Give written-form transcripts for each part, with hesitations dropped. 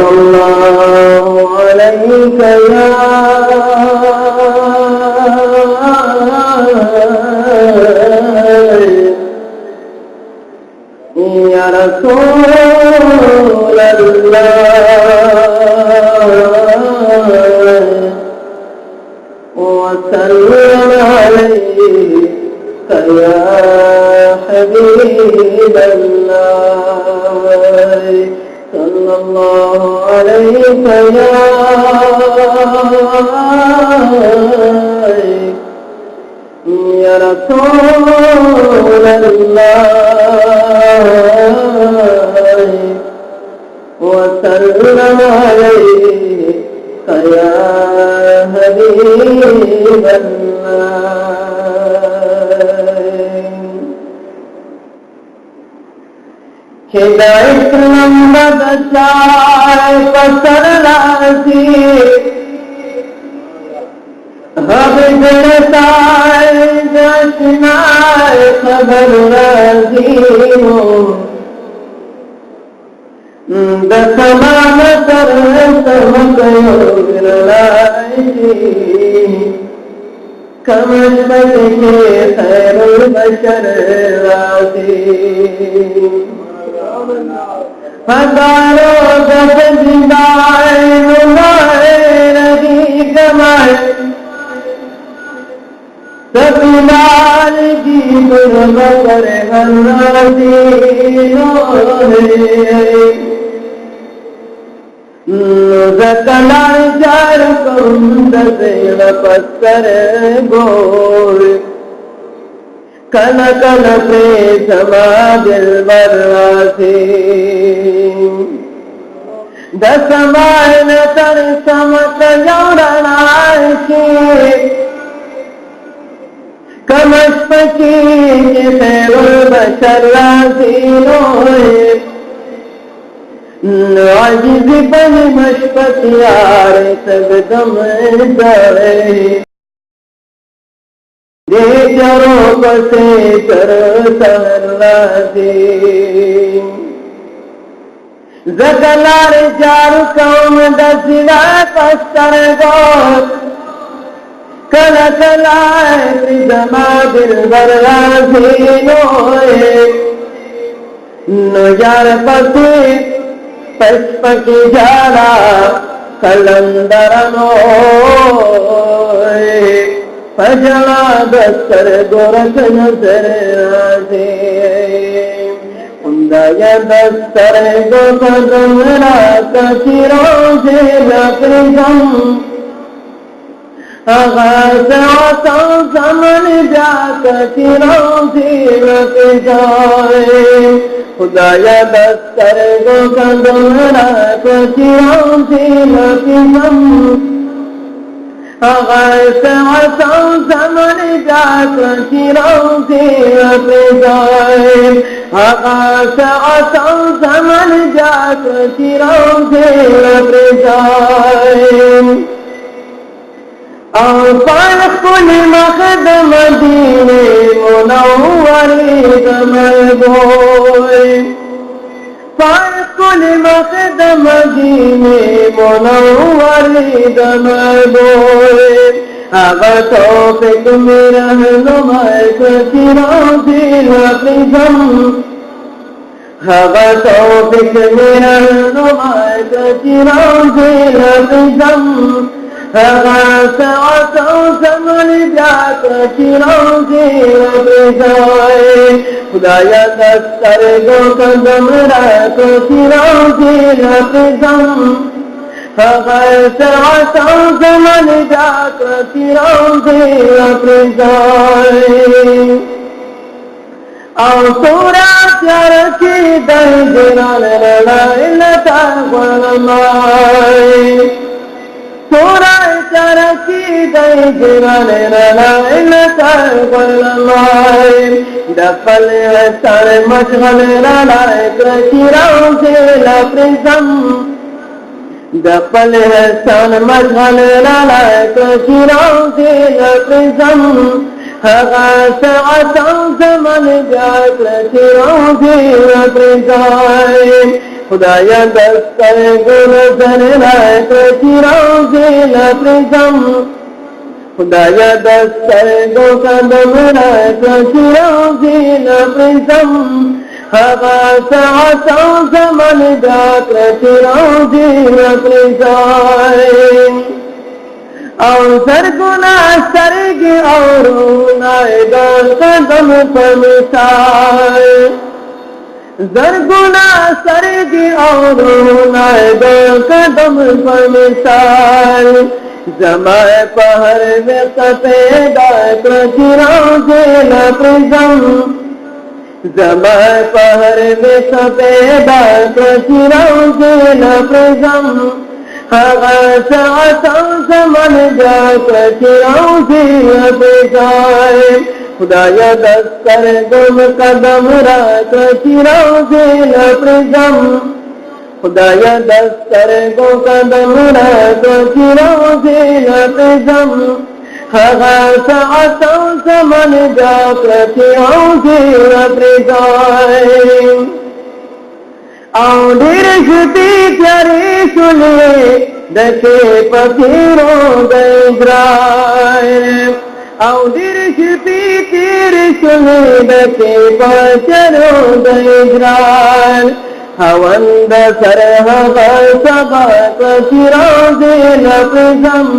الله عليك يا رسول الله وسلم عليك يا حبيب الله صلى الله عليك يا رسول الله وسلم عليك يا حبيب الله हिदायत नंबर चार पसर लासी हब जड़ताए जश्नाए खबर राजी हो दसमान कर समकयो विरलाई कमशबत के खैरुल बशर राजी हजारों दस जिंदाए नुमाए रही कमाए सबिलाल की दुर्मकर हन्नासी ज़कलाल जार कुंद सेव पत्थर गोर कन कन पे समा दिल बरवासी दसमान तर समत जौरनाशी कमशपकी के खैरुल बशर राजी रोए आजिज़ बन मशपत यार सब दम जाए दे जरो बसे कर सहलासी ज़कलार जार कौम दसिला पस्तर गोर कल कलाए प्रिजमा दिल बरराजी नोए नो यार पसे पशपकी जारा कलंदर नोए फजला दस्तर गोरख नजर आजे उंदाया दस्तर गो कदमरा कचिरों से लपरिजम आगाज़ आतां समन जा कचिरों से लपरिजाए खुदाया दस्तर गो कदमरा कचिरों से लपरिजम आगाज़ आतां समन जा कचिरों से लपरिजाए आगाज़ आतां समन जा कचिरों से लपरिजाए और कुल मखद मदीने मुनव्वरी महबूब कुल मखद मदीने मुनव्वरी महबूब आगा तौफीक में रहनुमा कचिरों से लपरिजम आगा तौफीक में रहनुमा कचिरों से लपरिजम आगाज़ आतां समन जा कचिरों से लपरिजाए खुदाया दस्तर गो कदमरा कचिरों से लपरिजम आगाज़ आतां समन जा कचिरों से लपरिजाए और पूरा प्यार की दर्जनान लड़ाई लता गुलमाए पूरा चरकी दई जिरान रलाइन कर गुलमाए दफल सर मशगल रलाए कचिरों से लपरिजम दफल सर मशगल रलाए कचिरों से लपरिजम आगाज़ आतां समन जा कचिरों से लपरिजाए खुदाया दस्तर गुल नजर लाए तो चिरौंजी लप्रिजम खुदाया दस्तर गो कदम लाए तो चिरौंजी लप्रिजम हवा सातों समन जाकर चिरौंजी लप्रिजाए और सरगुना सरग और नायदा कदम पर मिसाए सरगुना सरग और नायदा कदम पर मिसाए जमाए पहर में सफेदा चिरौंजी लप्रिजम जमाए पहर में सफेदा चिरौंजी लप्रिजम हवा सातों समन जाकर चिरौंजी लप्रिजाए खुदाया दस्तर गुम कदम रात चिरौंजी लप्रिजम खुदाया दस्तर गो कदम रात चिरौंजी लप्रिजम हवा सातों समन जाकर चिरौंजी लप्रिजाए औंधीर छुटी प्यारी सुनिए देखे फकीरों गैराए औंधीर छुटी तीर सुनिए देखे पचरों गैराए हवंद सर हवा सबक चिरौंजी लप्रिजम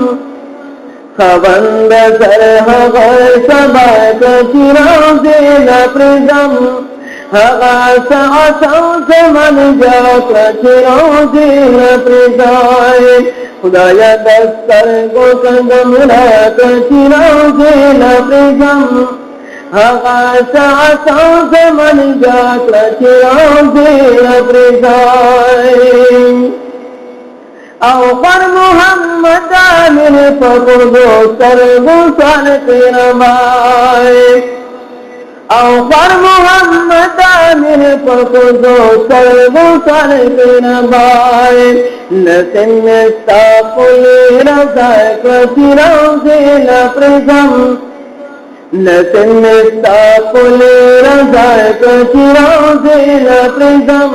हवंद सर हवा सबक चिरौंजी लप्रिजम हवा सातों समन जाकर चिरौंजी लप्रिजाए खुदाया दस्तर गो कदम लाकर चिरौंजी लप्रिजम हवा सातों समन जाकर चिरौंजी लप्रिजाए औकर मोहम्मद आमिर पकड़ दो सरगो साल तेरा माए औकर मोहम्मद आमिर पकड़ो सर्वो साल तेरा बाए नसिन सापुले रजाए चिरौंजी लप्रिजम नसिन सापुले रजाए चिरौंजी लप्रिजम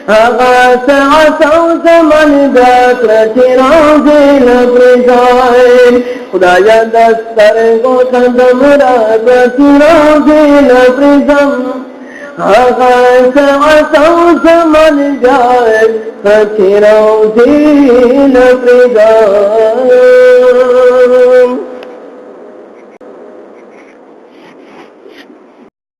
हवा सातों समन जाकर चिरौंजी लप्रिजाए खुदाया दस्तर गो कदम रात चिरौंजी लप्रिजम हवा सातों समन जाकर चिरौंजी लप्रिजाए